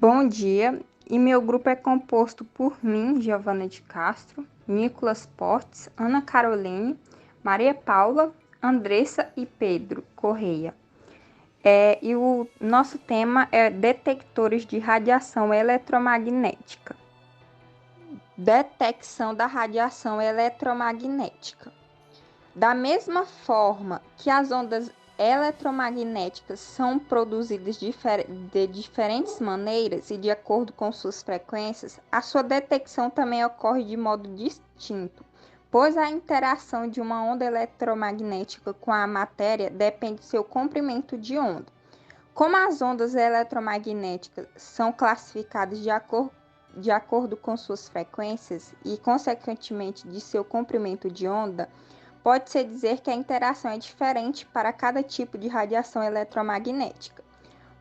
Bom dia, e meu grupo é composto por mim, Giovana de Castro, Nicolas Portes, Ana Caroline, Maria Paula, Andressa e Pedro Correia. E o nosso tema é detectores de radiação eletromagnética. Detecção da radiação eletromagnética. Da mesma forma que as ondas eletromagnéticas são produzidas de diferentes maneiras e de acordo com suas frequências, a sua detecção também ocorre de modo distinto, pois a interação de uma onda eletromagnética com a matéria depende do seu comprimento de onda. Como as ondas eletromagnéticas são classificadas de acordo com suas frequências e, consequentemente, de seu comprimento de onda, pode-se dizer que a interação é diferente para cada tipo de radiação eletromagnética.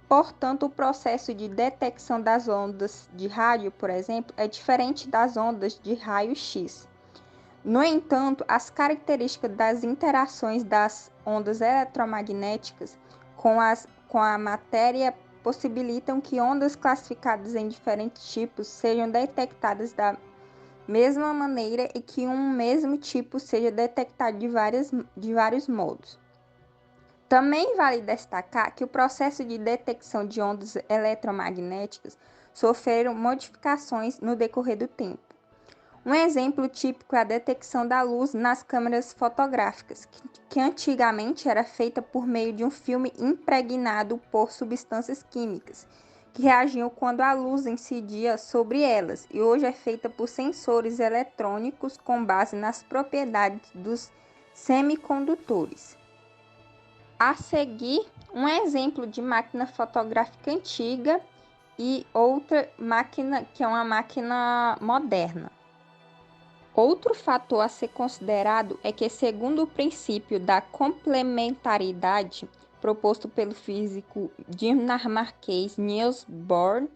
Portanto, o processo de detecção das ondas de rádio, por exemplo, é diferente das ondas de raio-x. No entanto, as características das interações das ondas eletromagnéticas com a matéria possibilitam que ondas classificadas em diferentes tipos sejam detectadas da mesma maneira e que um mesmo tipo seja detectado de vários modos. Também vale destacar que o processo de detecção de ondas eletromagnéticas sofreram modificações no decorrer do tempo. Um exemplo típico é a detecção da luz nas câmeras fotográficas, que antigamente era feita por meio de um filme impregnado por substâncias químicas, que reagiam quando a luz incidia sobre elas, e hoje é feita por sensores eletrônicos com base nas propriedades dos semicondutores. A seguir, um exemplo de máquina fotográfica antiga e outra máquina que é uma máquina moderna. Outro fator a ser considerado é que, segundo o princípio da complementaridade proposto pelo físico dinamarquês Niels Bohr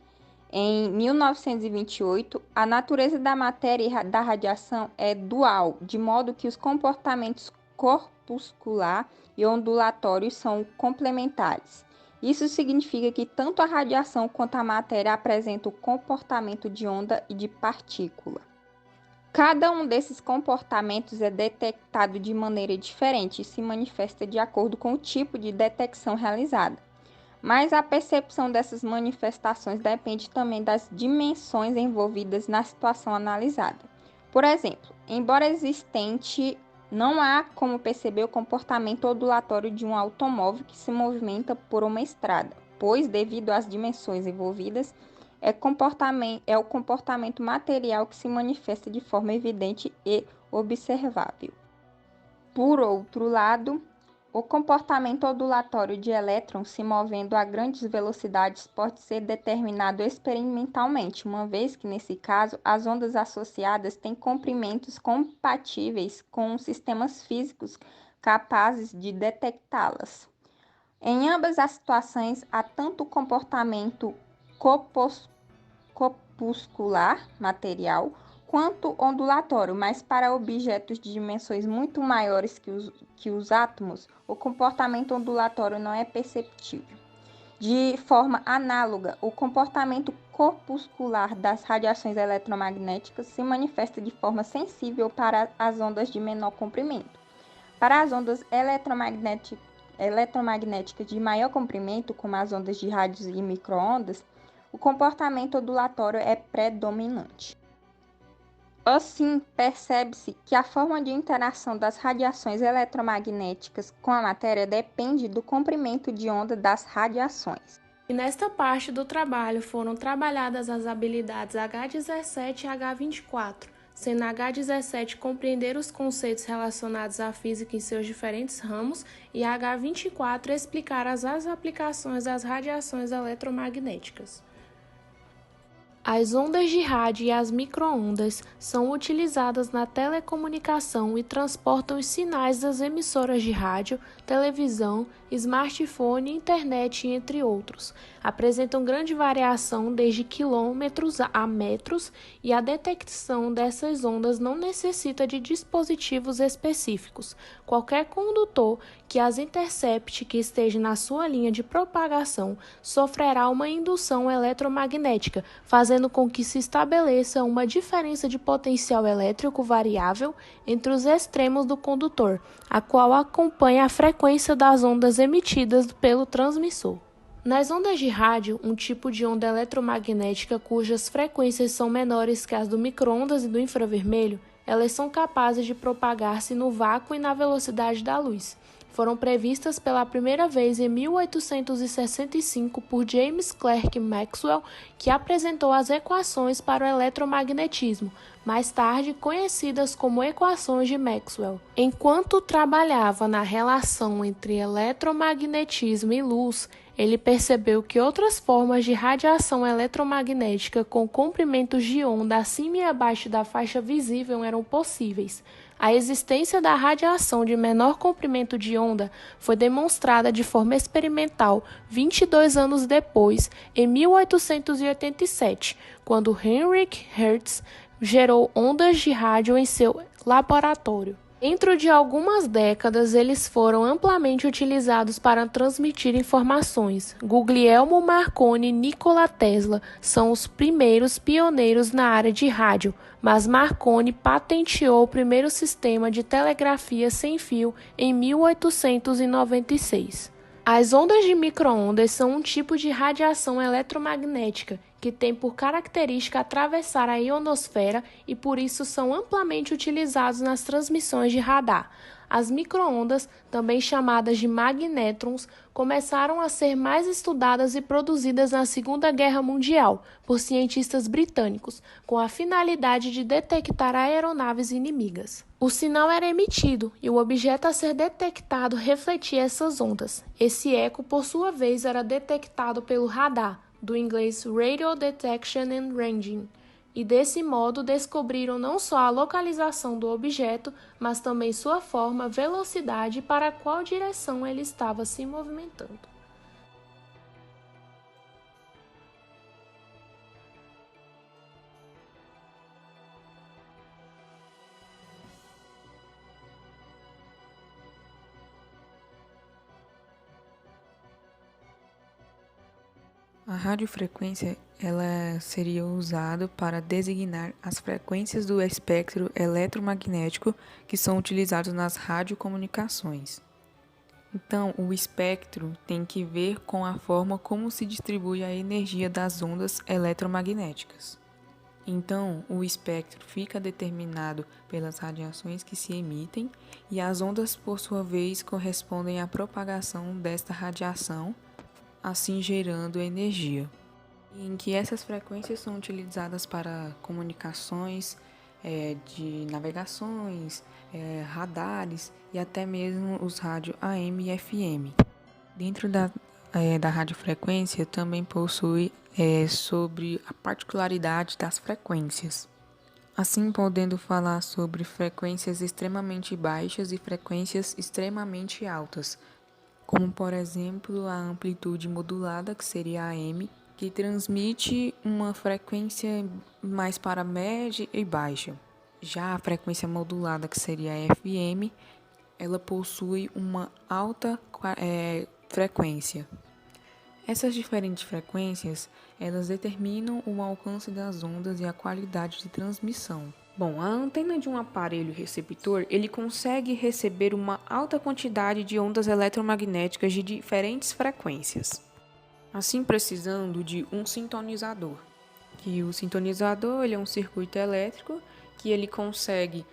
em 1928, a natureza da matéria e da radiação é dual, de modo que os comportamentos corpuscular e ondulatório são complementares. Isso significa que tanto a radiação quanto a matéria apresentam o comportamento de onda e de partícula. Cada um desses comportamentos é detectado de maneira diferente e se manifesta de acordo com o tipo de detecção realizada. Mas a percepção dessas manifestações depende também das dimensões envolvidas na situação analisada. Por exemplo, embora existente, não há como perceber o comportamento ondulatório de um automóvel que se movimenta por uma estrada, pois, devido às dimensões envolvidas, é o comportamento material que se manifesta de forma evidente e observável. Por outro lado, o comportamento ondulatório de elétrons se movendo a grandes velocidades pode ser determinado experimentalmente, uma vez que, nesse caso, as ondas associadas têm comprimentos compatíveis com sistemas físicos capazes de detectá-las. Em ambas as situações, há tanto o comportamento corpuscular, material, quanto ondulatório, mas para objetos de dimensões muito maiores que os átomos, o comportamento ondulatório não é perceptível. De forma análoga, o comportamento corpuscular das radiações eletromagnéticas se manifesta de forma sensível para as ondas de menor comprimento. Para as ondas eletromagnéticas de maior comprimento, como as ondas de rádios e microondas, o comportamento ondulatório é predominante. Assim, percebe-se que a forma de interação das radiações eletromagnéticas com a matéria depende do comprimento de onda das radiações. E nesta parte do trabalho foram trabalhadas as habilidades H17 e H24, sendo H17 compreender os conceitos relacionados à física em seus diferentes ramos e H24 explicar as aplicações das radiações eletromagnéticas. As ondas de rádio e as microondas são utilizadas na telecomunicação e transportam os sinais das emissoras de rádio, televisão, smartphone, internet, entre outros. apresentam grande variação desde quilômetros a metros e a detecção dessas ondas não necessita de dispositivos específicos. Qualquer condutor que as intercepte que esteja na sua linha de propagação sofrerá uma indução eletromagnética, fazendo com que se estabeleça uma diferença de potencial elétrico variável entre os extremos do condutor, a qual acompanha a frequência das ondas emitidas pelo transmissor. Nas ondas de rádio, um tipo de onda eletromagnética cujas frequências são menores que as do micro-ondas e do infravermelho, elas são capazes de propagar-se no vácuo e na velocidade da luz. Foram previstas pela primeira vez em 1865 por James Clerk Maxwell, que apresentou as equações para o eletromagnetismo, mais tarde conhecidas como equações de Maxwell. Enquanto trabalhava na relação entre eletromagnetismo e luz, ele percebeu que outras formas de radiação eletromagnética com comprimentos de onda acima e abaixo da faixa visível eram possíveis. A existência da radiação de menor comprimento de onda foi demonstrada de forma experimental 22 anos depois, em 1887, quando Heinrich Hertz gerou ondas de rádio em seu laboratório. Dentro de algumas décadas, eles foram amplamente utilizados para transmitir informações. Guglielmo Marconi e Nikola Tesla são os primeiros pioneiros na área de rádio, mas Marconi patenteou o primeiro sistema de telegrafia sem fio em 1896. As ondas de micro-ondas são um tipo de radiação eletromagnética que tem por característica atravessar a ionosfera e por isso são amplamente utilizados nas transmissões de radar. As micro-ondas, também chamadas de magnétrons, começaram a ser mais estudadas e produzidas na Segunda Guerra Mundial por cientistas britânicos, com a finalidade de detectar aeronaves inimigas. O sinal era emitido e o objeto a ser detectado refletia essas ondas. Esse eco, por sua vez, era detectado pelo radar, do inglês Radio Detection and Ranging, e desse modo descobriram não só a localização do objeto, mas também sua forma, velocidade e para qual direção ele estava se movimentando. A radiofrequência ela seria usada para designar as frequências do espectro eletromagnético que são utilizados nas radiocomunicações. Então, o espectro tem que ver com a forma como se distribui a energia das ondas eletromagnéticas. Então, o espectro fica determinado pelas radiações que se emitem e as ondas, por sua vez, correspondem à propagação desta radiação, assim gerando energia. Em que essas frequências são utilizadas para comunicações, de navegações, radares e até mesmo os rádios AM e FM. Dentro da radiofrequência também possui sobre a particularidade das frequências. Assim, podendo falar sobre frequências extremamente baixas e frequências extremamente altas, como por exemplo a amplitude modulada, que seria a AM, que transmite uma frequência mais para média e baixa. Já a frequência modulada, que seria a FM, ela possui uma alta frequência. Essas diferentes frequências, elas determinam o alcance das ondas e a qualidade de transmissão. Bom, a antena de um aparelho receptor, ele consegue receber uma alta quantidade de ondas eletromagnéticas de diferentes frequências, assim precisando de um sintonizador. Que o sintonizador ele é um circuito elétrico que ele consegue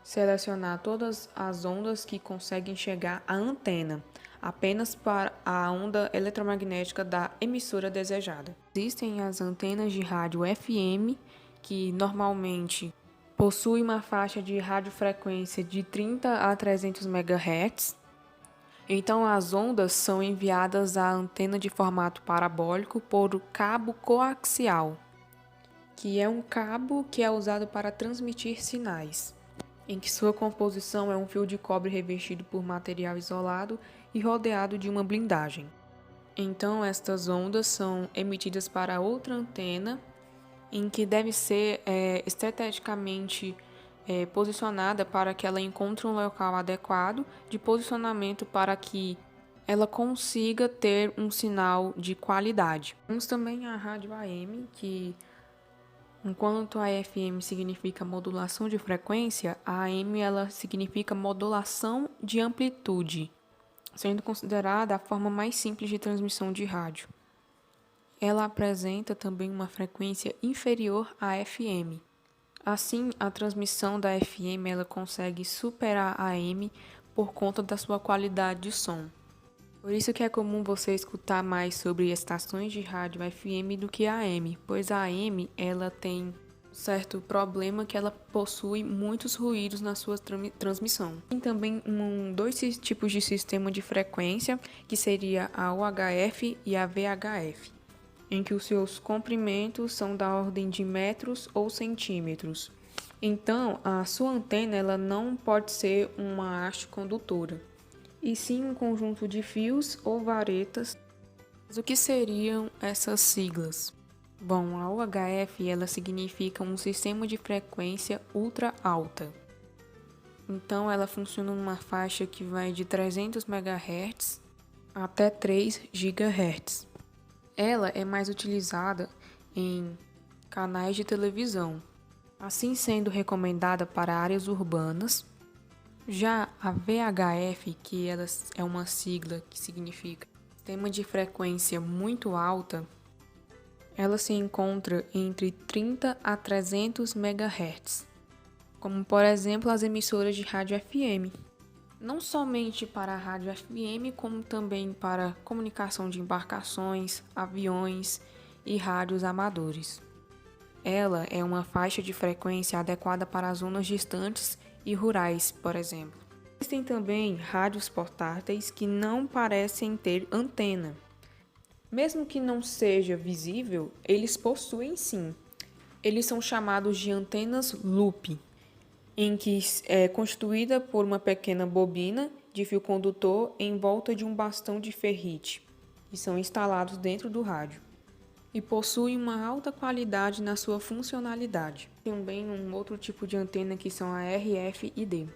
selecionar todas as ondas que conseguem chegar à antena, apenas para a onda eletromagnética da emissora desejada. Existem as antenas de rádio FM, que normalmente possui uma faixa de radiofrequência de 30 a 300 MHz. Então, as ondas são enviadas à antena de formato parabólico por cabo coaxial, que é um cabo que é usado para transmitir sinais, em que sua composição é um fio de cobre revestido por material isolado e rodeado de uma blindagem. Então, estas ondas são emitidas para outra antena, em que deve ser estrategicamente posicionada para que ela encontre um local adequado de posicionamento para que ela consiga ter um sinal de qualidade. Temos também a rádio AM, que enquanto a FM significa modulação de frequência, a AM ela significa modulação de amplitude, sendo considerada a forma mais simples de transmissão de rádio. Ela apresenta também uma frequência inferior à FM. Assim, a transmissão da FM ela consegue superar a AM por conta da sua qualidade de som. Por isso que é comum você escutar mais sobre estações de rádio FM do que a AM, pois a AM ela tem um certo problema que ela possui muitos ruídos na sua transmissão. Tem também dois tipos de sistema de frequência, que seria a UHF e a VHF, em que os seus comprimentos são da ordem de metros ou centímetros. Então, a sua antena ela não pode ser uma haste condutora, e sim um conjunto de fios ou varetas. Mas o que seriam essas siglas? Bom, a UHF ela significa um sistema de frequência ultra alta. Então, ela funciona numa faixa que vai de 300 MHz até 3 GHz. Ela é mais utilizada em canais de televisão, assim sendo recomendada para áreas urbanas. Já a VHF, que ela é uma sigla que significa sistema de frequência muito alta, ela se encontra entre 30 a 300 MHz, como por exemplo as emissoras de rádio FM. Não somente para a rádio FM, como também para comunicação de embarcações, aviões e rádios amadores. Ela é uma faixa de frequência adequada para zonas distantes e rurais, por exemplo. Existem também rádios portáteis que não parecem ter antena. Mesmo que não seja visível, eles possuem sim. Eles são chamados de antenas loop, em que é constituída por uma pequena bobina de fio condutor em volta de um bastão de ferrite, e são instalados dentro do rádio, e possuem uma alta qualidade na sua funcionalidade. Tem também um outro tipo de antena que são a RFID,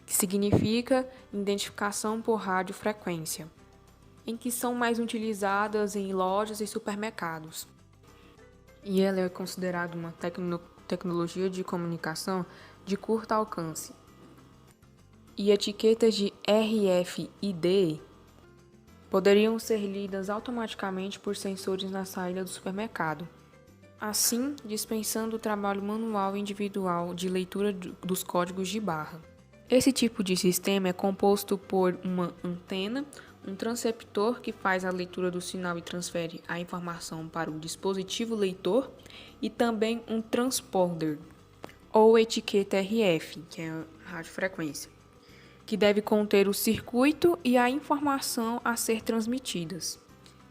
que significa identificação por radiofrequência, em que são mais utilizadas em lojas e supermercados. E ela é considerada uma tecnologia de comunicação de curto alcance. E etiquetas de RFID poderiam ser lidas automaticamente por sensores na saída do supermercado, assim dispensando o trabalho manual e individual de leitura dos códigos de barra. Esse tipo de sistema é composto por uma antena, um transceptor que faz a leitura do sinal e transfere a informação para o dispositivo leitor, e também um transponder, ou etiqueta RF, que é a radiofrequência, que deve conter o circuito e a informação a ser transmitidas.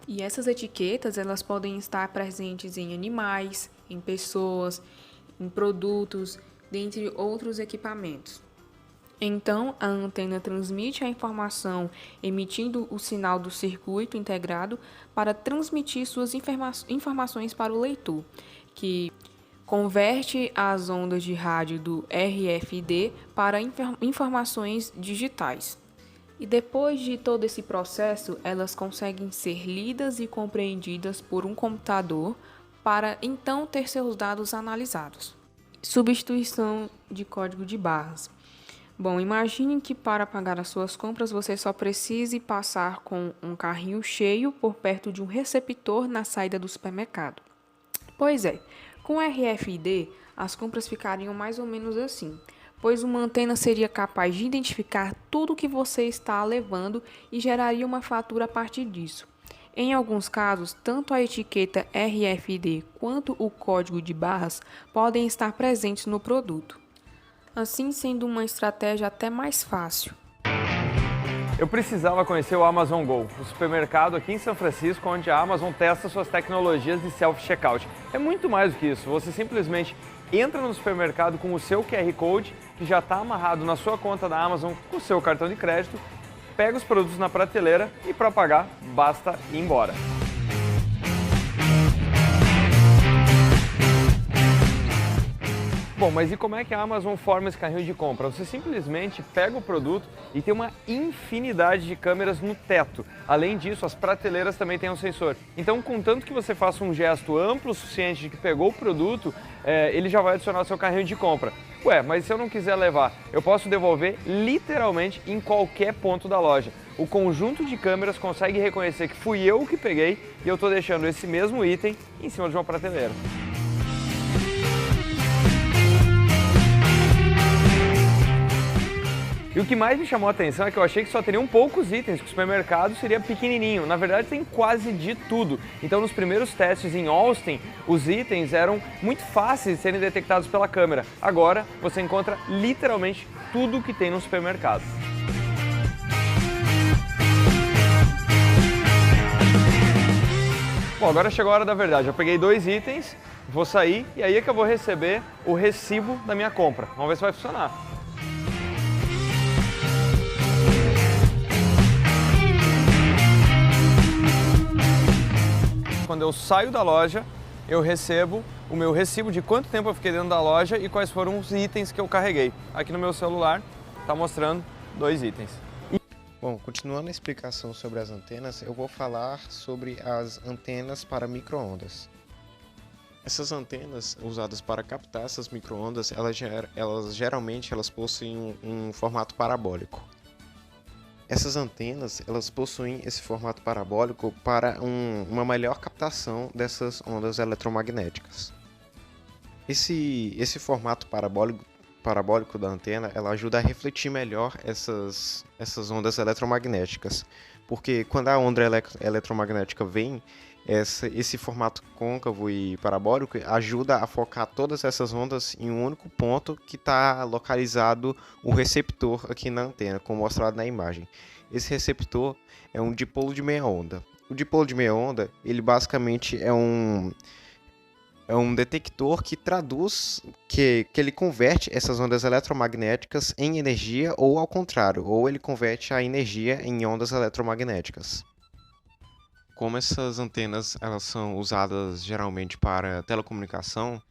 E essas etiquetas elas podem estar presentes em animais, em pessoas, em produtos, dentre outros equipamentos. Então, a antena transmite a informação emitindo o sinal do circuito integrado para transmitir suas informações para o leitor, que converte as ondas de rádio do RFID para informações digitais. E depois de todo esse processo, elas conseguem ser lidas e compreendidas por um computador para então ter seus dados analisados. Substituição de código de barras. Bom, imagine que para pagar as suas compras você só precise passar com um carrinho cheio por perto de um receptor na saída do supermercado. Pois é, com RFID as compras ficariam mais ou menos assim, pois uma antena seria capaz de identificar tudo que você está levando e geraria uma fatura a partir disso. Em alguns casos, tanto a etiqueta RFID quanto o código de barras podem estar presentes no produto, assim sendo uma estratégia até mais fácil. Eu precisava conhecer o Amazon Go, o supermercado aqui em São Francisco, onde a Amazon testa suas tecnologias de self-checkout. É muito mais do que isso, você simplesmente entra no supermercado com o seu QR Code, que já está amarrado na sua conta da Amazon com o seu cartão de crédito, pega os produtos na prateleira e para pagar, basta ir embora. Bom, mas e como é que a Amazon forma esse carrinho de compra? Você simplesmente pega o produto e tem uma infinidade de câmeras no teto. Além disso, as prateleiras também têm um sensor. Então, contanto que você faça um gesto amplo o suficiente de que pegou o produto, ele já vai adicionar ao seu carrinho de compra. Ué, mas se eu não quiser levar, eu posso devolver literalmente em qualquer ponto da loja. O conjunto de câmeras consegue reconhecer que fui eu que peguei e eu estou deixando esse mesmo item em cima de uma prateleira. E o que mais me chamou a atenção é que eu achei que só teriam poucos itens, que o supermercado seria pequenininho. Na verdade, tem quase de tudo. Então, nos primeiros testes em Austin, os itens eram muito fáceis de serem detectados pela câmera. Agora, você encontra literalmente tudo que tem no supermercado. Bom, agora chegou a hora da verdade. Eu peguei 2 itens, vou sair e aí é que eu vou receber o recibo da minha compra. Vamos ver se vai funcionar. Quando eu saio da loja, eu recebo o meu recibo de quanto tempo eu fiquei dentro da loja e quais foram os itens que eu carreguei. Aqui no meu celular está mostrando 2 itens. Bom, continuando a explicação sobre as antenas, eu vou falar sobre as antenas para micro-ondas. Essas antenas usadas para captar essas micro-ondas, geralmente possuem um formato parabólico. Essas antenas, elas possuem esse formato parabólico para uma melhor captação dessas ondas eletromagnéticas. Esse formato parabólico da antena, ela ajuda a refletir melhor essas ondas eletromagnéticas, porque quando a onda eletromagnética vem, esse formato côncavo e parabólico ajuda a focar todas essas ondas em um único ponto que está localizado o receptor aqui na antena, como mostrado na imagem. Esse receptor é um dipolo de meia onda. O dipolo de meia onda, ele basicamente é um detector que traduz, que ele converte essas ondas eletromagnéticas em energia ou ao contrário, ou ele converte a energia em ondas eletromagnéticas. Como essas antenas elas são usadas geralmente para telecomunicação,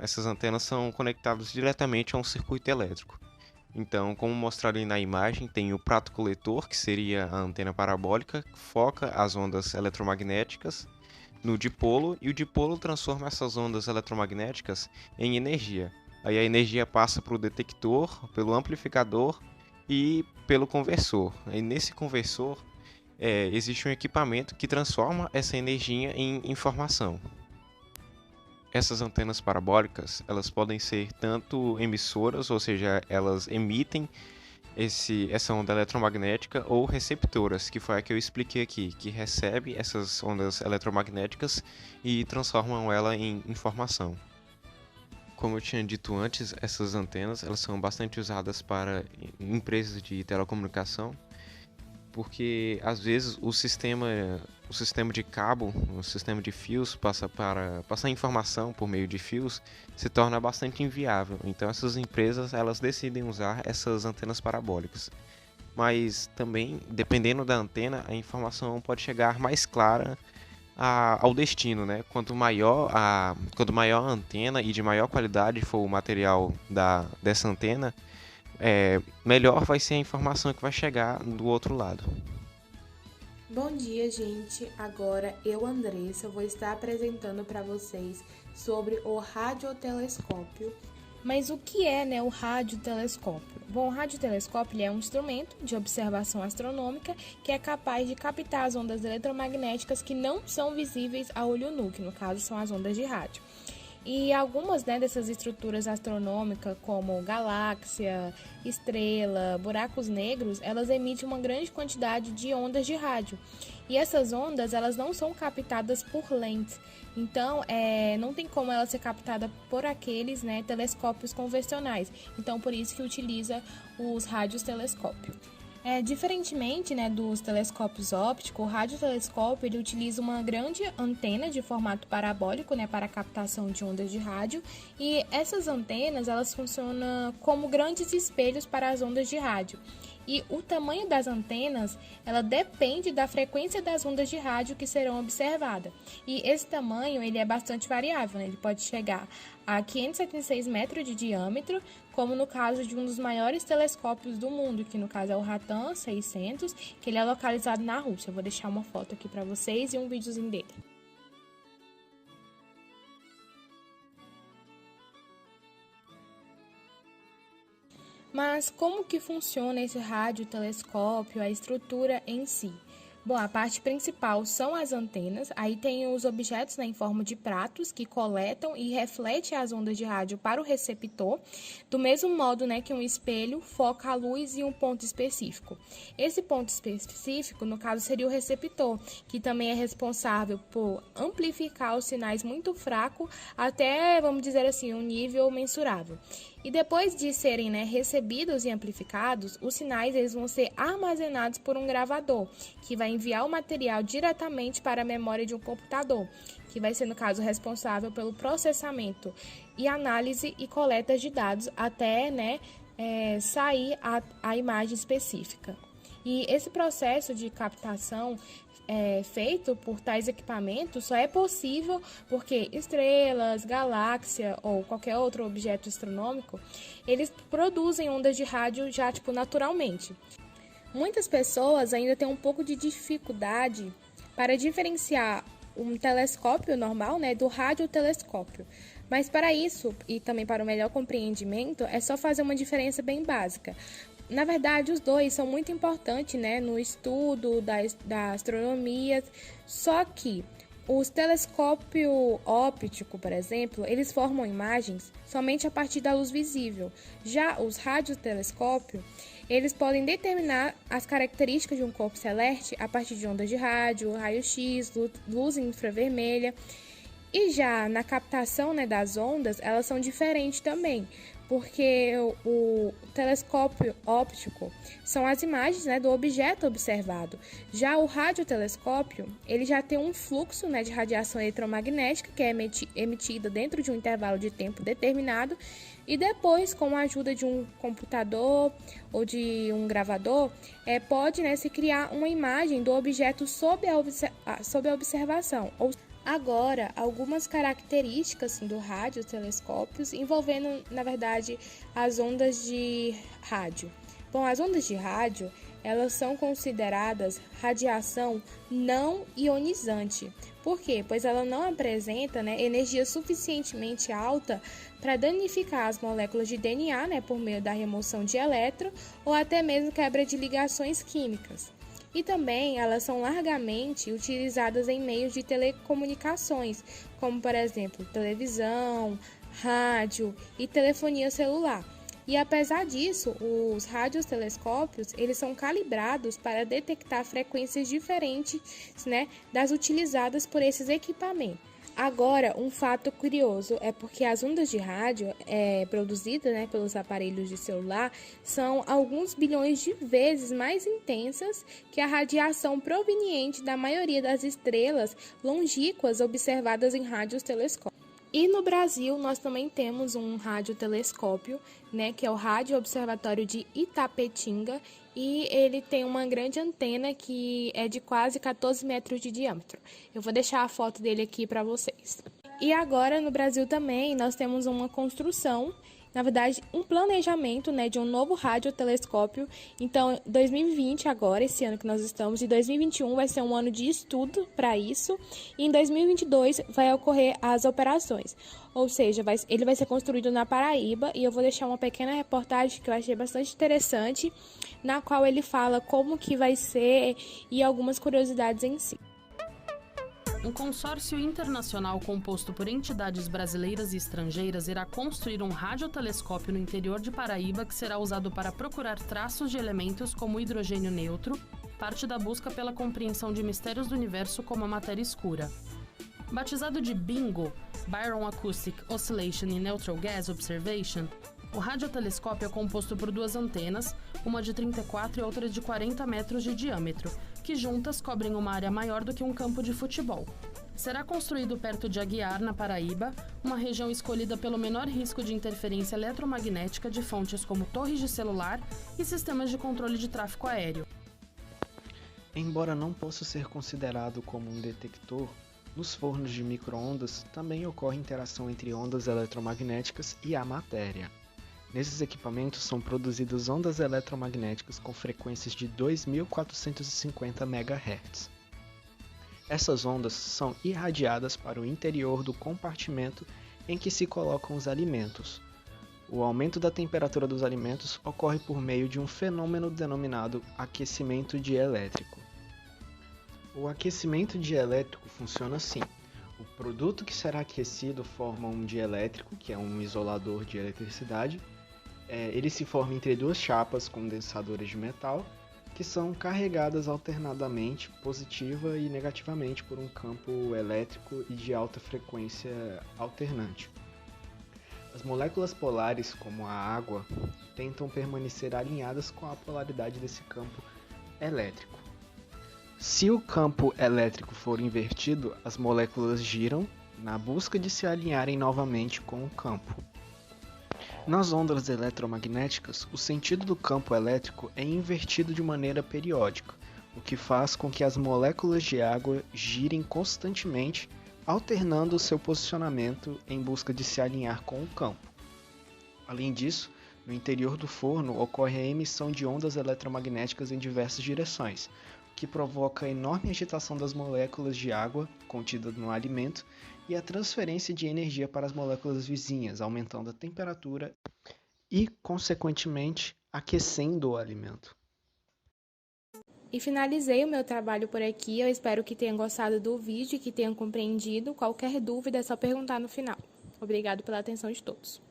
essas antenas são conectadas diretamente a um circuito elétrico. Então, como mostrado aí na imagem, tem o prato coletor, que seria a antena parabólica, que foca as ondas eletromagnéticas no dipolo, e o dipolo transforma essas ondas eletromagnéticas em energia. Aí a energia passa para o detector, pelo amplificador e pelo conversor. E nesse conversor existe um equipamento que transforma essa energia em informação. Essas antenas parabólicas, elas podem ser tanto emissoras, ou seja, elas emitem essa onda eletromagnética, ou receptoras, que foi a que eu expliquei aqui, que recebe essas ondas eletromagnéticas e transformam ela em informação. Como eu tinha dito antes, essas antenas elas são bastante usadas para empresas de telecomunicação, porque às vezes o sistema de cabo, o sistema de fios passar informação por meio de fios se torna bastante inviável. Então essas empresas elas decidem usar essas antenas parabólicas. Mas também, dependendo da antena, a informação pode chegar mais clara ao destino, né? Quanto maior a antena e de maior qualidade for o material dessa antena, melhor vai ser a informação que vai chegar do outro lado. Bom dia, gente! Agora eu, Andressa, vou estar apresentando para vocês sobre o radiotelescópio. Mas o que é, o radiotelescópio? Bom, o radiotelescópio é um instrumento de observação astronômica que é capaz de captar as ondas eletromagnéticas que não são visíveis a olho nu, que no caso são as ondas de rádio. E algumas dessas estruturas astronômicas, como galáxia, estrela, buracos negros, elas emitem uma grande quantidade de ondas de rádio. E essas ondas, elas não são captadas por lentes. Então, não tem como ela ser captada por aqueles telescópios convencionais. Então, por isso que utiliza os radiotelescópios. Diferentemente dos telescópios ópticos, o radiotelescópio ele utiliza uma grande antena de formato parabólico para a captação de ondas de rádio, e essas antenas elas funcionam como grandes espelhos para as ondas de rádio. E o tamanho das antenas, ela depende da frequência das ondas de rádio que serão observadas. E esse tamanho, ele é bastante variável, né? Ele pode chegar a 576 metros de diâmetro, como no caso de um dos maiores telescópios do mundo, que no caso é o Ratan 600, que ele é localizado na Rússia. Eu vou deixar uma foto aqui para vocês e um videozinho dele. Mas como que funciona esse radiotelescópio, a estrutura em si? Bom, a parte principal são as antenas, aí tem os objetos, né, em forma de pratos que coletam e refletem as ondas de rádio para o receptor, do mesmo modo, né, que um espelho foca a luz em um ponto específico. Esse ponto específico, no caso, seria o receptor, que também é responsável por amplificar os sinais muito fracos até, vamos dizer assim, um nível mensurável. E depois de serem, né, recebidos e amplificados, os sinais eles vão ser armazenados por um gravador, que vai enviar o material diretamente para a memória de um computador, que vai ser, no caso, responsável pelo processamento e análise e coleta de dados até, né, sair a imagem específica. E esse processo de captação feito por tais equipamentos só é possível porque estrelas, galáxia ou qualquer outro objeto astronômico, eles produzem ondas de rádio já naturalmente. Muitas pessoas ainda têm um pouco de dificuldade para diferenciar um telescópio normal, né, do radiotelescópio. Mas para isso, e também para o melhor compreendimento, é só fazer uma diferença bem básica. Na verdade, os dois são muito importantes, né, no estudo da astronomia, só que os telescópios ópticos, por exemplo, eles formam imagens somente a partir da luz visível. Já os radiotelescópios, eles podem determinar as características de um corpo celeste a partir de ondas de rádio, raio-x, luz infravermelha. E já na captação, né, das ondas, elas são diferentes também, porque o telescópio óptico são as imagens, né, do objeto observado. Já o radiotelescópio, ele já tem um fluxo, né, de radiação eletromagnética que é emitida dentro de um intervalo de tempo determinado e depois, com a ajuda de um computador ou de um gravador, pode, né, se criar uma imagem do objeto sob a observação. Agora, algumas características do radiotelescópios envolvendo, na verdade, as ondas de rádio. Bom, as ondas de rádio, elas são consideradas radiação não ionizante. Por quê? Pois ela não apresenta, né, energia suficientemente alta para danificar as moléculas de DNA, né, por meio da remoção de elétron ou até mesmo quebra de ligações químicas. E também elas são largamente utilizadas em meios de telecomunicações, como por exemplo televisão, rádio e telefonia celular. E apesar disso, os radiotelescópios eles são calibrados para detectar frequências diferentes, né, das utilizadas por esses equipamentos. Agora, um fato curioso é porque as ondas de rádio produzidas, né, pelos aparelhos de celular são alguns bilhões de vezes mais intensas que a radiação proveniente da maioria das estrelas longínquas observadas em radiotelescópios. E no Brasil, nós também temos um radiotelescópio, né, que é o Rádio Observatório de Itapetinga, e ele tem uma grande antena que é de quase 14 metros de diâmetro. Eu vou deixar a foto dele aqui para vocês. E agora, no Brasil também, nós temos uma construção, na verdade, um planejamento, né, de um novo radiotelescópio. Então, 2020 agora, esse ano que nós estamos, e 2021 vai ser um ano de estudo para isso. E em 2022 vai ocorrer as operações. Ou seja, ele vai ser construído na Paraíba e eu vou deixar uma pequena reportagem que eu achei bastante interessante, na qual ele fala como que vai ser e algumas curiosidades em si. Um consórcio internacional composto por entidades brasileiras e estrangeiras irá construir um radiotelescópio no interior de Paraíba que será usado para procurar traços de elementos como o hidrogênio neutro, parte da busca pela compreensão de mistérios do universo como a matéria escura. Batizado de BINGO, Baron Acoustic Oscillation in Neutral Gas Observation, o radiotelescópio é composto por duas antenas, uma de 34 e outra de 40 metros de diâmetro, que juntas cobrem uma área maior do que um campo de futebol. Será construído perto de Aguiar, na Paraíba, uma região escolhida pelo menor risco de interferência eletromagnética de fontes como torres de celular e sistemas de controle de tráfego aéreo. Embora não possa ser considerado como um detector, nos fornos de micro-ondas também ocorre interação entre ondas eletromagnéticas e a matéria. Nesses equipamentos são produzidas ondas eletromagnéticas com frequências de 2.450 MHz. Essas ondas são irradiadas para o interior do compartimento em que se colocam os alimentos. O aumento da temperatura dos alimentos ocorre por meio de um fenômeno denominado aquecimento dielétrico. O aquecimento dielétrico funciona assim. O produto que será aquecido forma um dielétrico, que é um isolador de eletricidade. Ele se forma entre duas chapas condensadoras de metal, que são carregadas alternadamente, positiva e negativamente, por um campo elétrico e de alta frequência alternante. As moléculas polares, como a água, tentam permanecer alinhadas com a polaridade desse campo elétrico. Se o campo elétrico for invertido, as moléculas giram na busca de se alinharem novamente com o campo. Nas ondas eletromagnéticas, o sentido do campo elétrico é invertido de maneira periódica, o que faz com que as moléculas de água girem constantemente, alternando seu posicionamento em busca de se alinhar com o campo. Além disso, no interior do forno ocorre a emissão de ondas eletromagnéticas em diversas direções, o que provoca a enorme agitação das moléculas de água contidas no alimento e a transferência de energia para as moléculas vizinhas, aumentando a temperatura e, consequentemente, aquecendo o alimento. E finalizei o meu trabalho por aqui. Eu espero que tenham gostado do vídeo e que tenham compreendido. Qualquer dúvida é só perguntar no final. Obrigado pela atenção de todos.